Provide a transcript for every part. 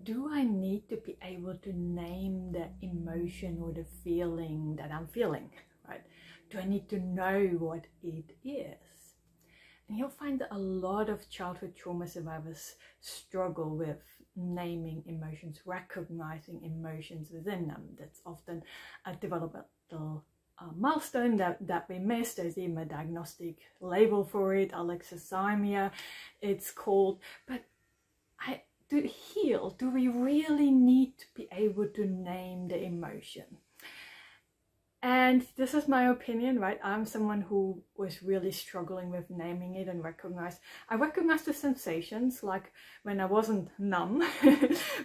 do I need to be able to name the emotion or the feeling that I'm feeling, right? Do I need to know what it is? And you'll find that a lot of childhood trauma survivors struggle with naming emotions, recognizing emotions within them. That's often a developmental milestone that we miss. There's even a diagnostic label for it, alexithymia it's called. But to heal, do we really need to be able to name the emotion? And this is my opinion, right? I'm someone who was really struggling with naming it and I recognized the sensations, like when I wasn't numb,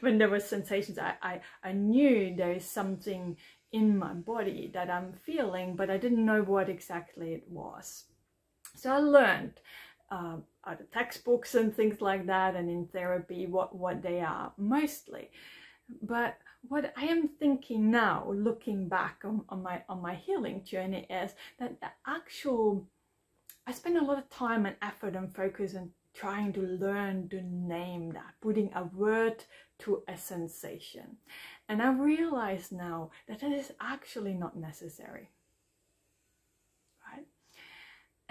when there were sensations, I knew there is something in my body that I'm feeling, but I didn't know what exactly it was. So I learned out of textbooks and things like that, and in therapy what they are mostly. But what I am thinking now, looking back on my healing journey, is that I spend a lot of time and effort and focus on trying to learn to name that, putting a word to a sensation. And I realize now that is actually not necessary.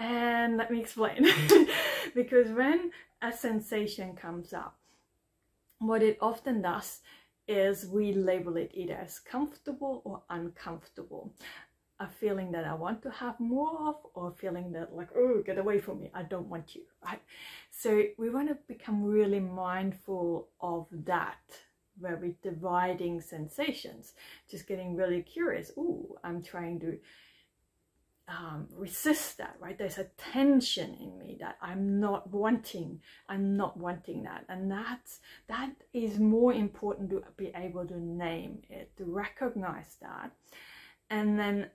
And let me explain. Because when a sensation comes up, what it often does is we label it either as comfortable or uncomfortable. A feeling that I want to have more of, or a feeling that like, oh, get away from me, I don't want you, right? So we want to become really mindful of that, where we're dividing sensations, just getting really curious. Oh, I'm trying to resist that, right? There's a tension in me that I'm not wanting that, and that is more important to be able to name it, to recognize that, and then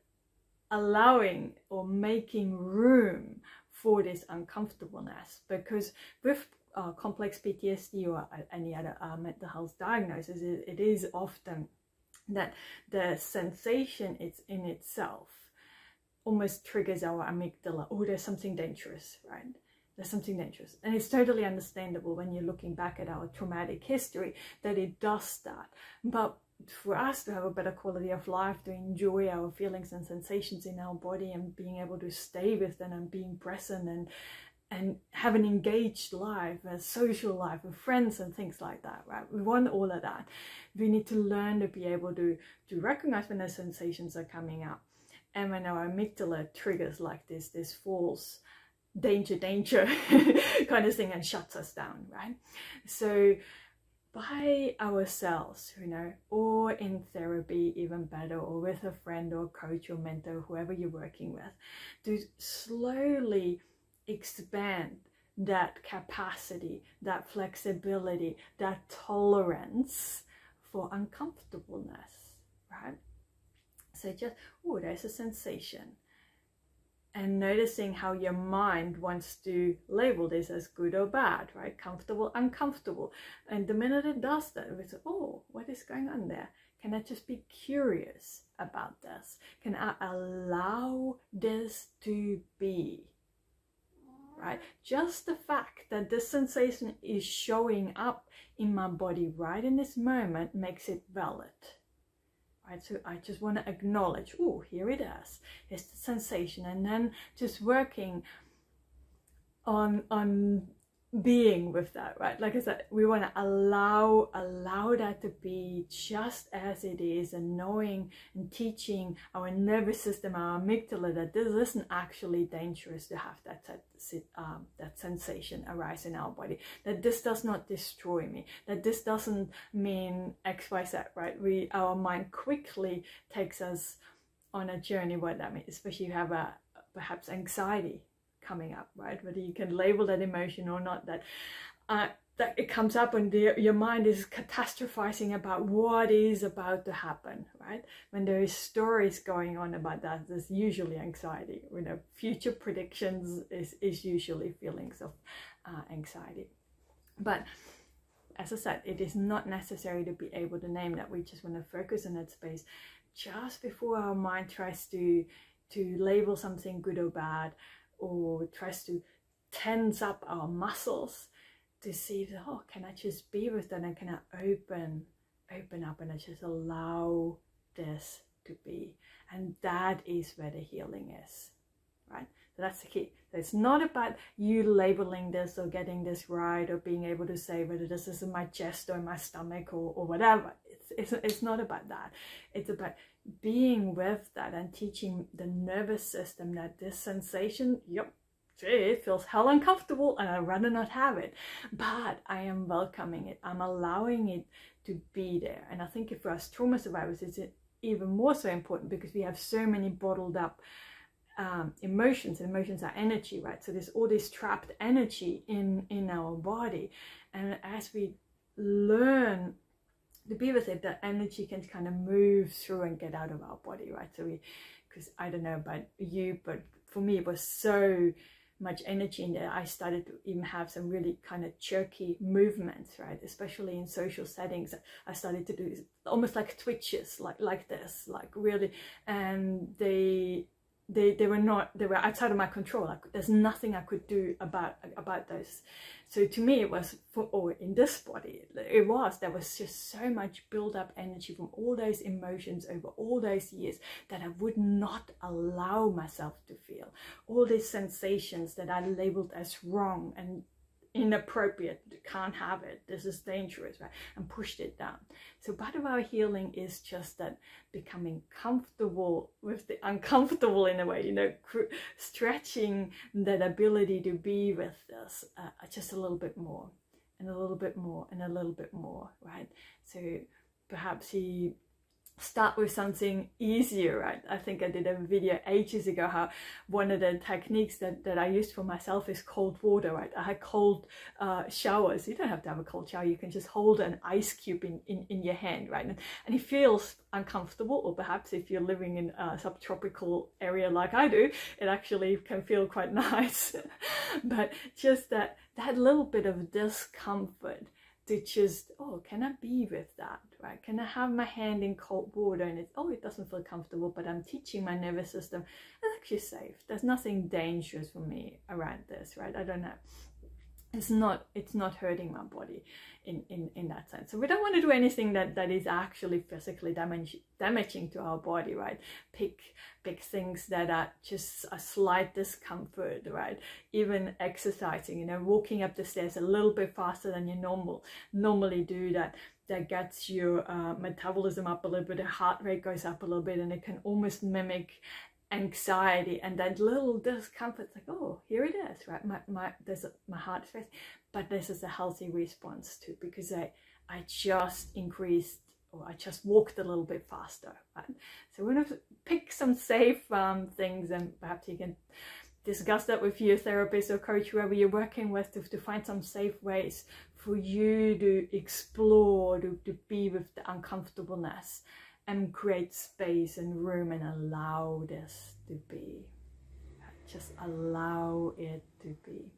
allowing or making room for this uncomfortableness. Because with complex PTSD or any other mental health diagnosis, it is often that the sensation it's in itself almost triggers our amygdala. Oh, there's something dangerous, right? There's something dangerous. And it's totally understandable when you're looking back at our traumatic history that it does that. But for us to have a better quality of life, to enjoy our feelings and sensations in our body and being able to stay with them and being present and have an engaged life, a social life with friends and things like that, right? We want all of that. We need to learn to be able to recognize when the sensations are coming up. And when our amygdala triggers like this false danger kind of thing and shuts us down, right? So by ourselves, you know, or in therapy, even better, or with a friend or coach or mentor, whoever you're working with, to slowly expand that capacity, that flexibility, that tolerance for uncomfortableness, right? So just, oh, there's a sensation. And noticing how your mind wants to label this as good or bad, right? Comfortable, uncomfortable. And the minute it does that, it's, oh, what is going on there? Can I just be curious about this? Can I allow this to be? Right? Just the fact that this sensation is showing up in my body right in this moment makes it valid. Right, so I just want to acknowledge, oh, here it is. It's the sensation, and then just working on being with that, right? Like I said, we want to allow that to be just as it is, and knowing and teaching our nervous system, our amygdala, that this isn't actually dangerous to have that sensation arise in our body, that this does not destroy me, that this doesn't mean XYZ, right? Our mind quickly takes us on a journey what that means, especially if you have perhaps anxiety coming up, right? Whether you can label that emotion or not, that it comes up and your mind is catastrophizing about what is about to happen, right? When there is stories going on about that, there's usually anxiety. You know, future predictions is usually feelings of anxiety. But as I said, it is not necessary to be able to name that. We just want to focus on that space just before our mind tries to label something good or bad, or tries to tense up our muscles, to see that, oh, can I just be with that, and can I open up and I just allow this to be. And that is where the healing is, right? So that's the key. So it's not about you labeling this or getting this right or being able to say whether this is in my chest or in my stomach or whatever. It's not about that. It's about being with that and teaching the nervous system that this sensation, yep, it feels hell uncomfortable and I'd rather not have it, but I am welcoming it. I'm allowing it to be there. And I think for us trauma survivors, it's even more so important because we have so many bottled up emotions. Emotions are energy, right? So there's all this trapped energy in our body, and as we learn to be with it, that energy can kind of move through and get out of our body, right? So because I don't know about you, but for me it was so much energy in there. I started to even have some really kind of jerky movements, right? Especially in social settings. I started to do almost like twitches, like this, like really, and they were outside of my control. There's nothing I could do about those. So to me, it was in this body, there was just so much build up energy from all those emotions over all those years that I would not allow myself to feel. All these sensations that I labeled as wrong and inappropriate, can't have it, this is dangerous, right? And pushed it down. So part of our healing is just that becoming comfortable with the uncomfortable in a way, you know, stretching that ability to be with this just a little bit more and a little bit more and a little bit more, right? So perhaps start with something easier, right? I think I did a video ages ago how one of the techniques that I used for myself is cold water, right? I had cold showers. You don't have to have a cold shower. You can just hold an ice cube in your hand, right? And it feels uncomfortable, or perhaps if you're living in a subtropical area like I do, it actually can feel quite nice. But just that little bit of discomfort to just, oh, can I be with that, right? Can I have my hand in cold water and it doesn't feel comfortable, but I'm teaching my nervous system it's actually safe. There's nothing dangerous for me around this, right? I don't know. It's not hurting my body in that sense. So we don't want to do anything that is actually physically damaging to our body, right? Pick things that are just a slight discomfort, right? Even exercising, you know, walking up the stairs a little bit faster than you normally do, that gets your metabolism up a little bit, the heart rate goes up a little bit, and it can almost mimic anxiety, and that little discomfort, like, oh, here it is, right? My heart is racing, but this is a healthy response to, because I just increased, or I just walked a little bit faster, right? So we're going to pick some safe things, and perhaps you can discuss that with your therapist or coach, whoever you're working with, to find some safe ways for you to explore, to be with the uncomfortableness, and create space and room and allow this to be. Just allow it to be.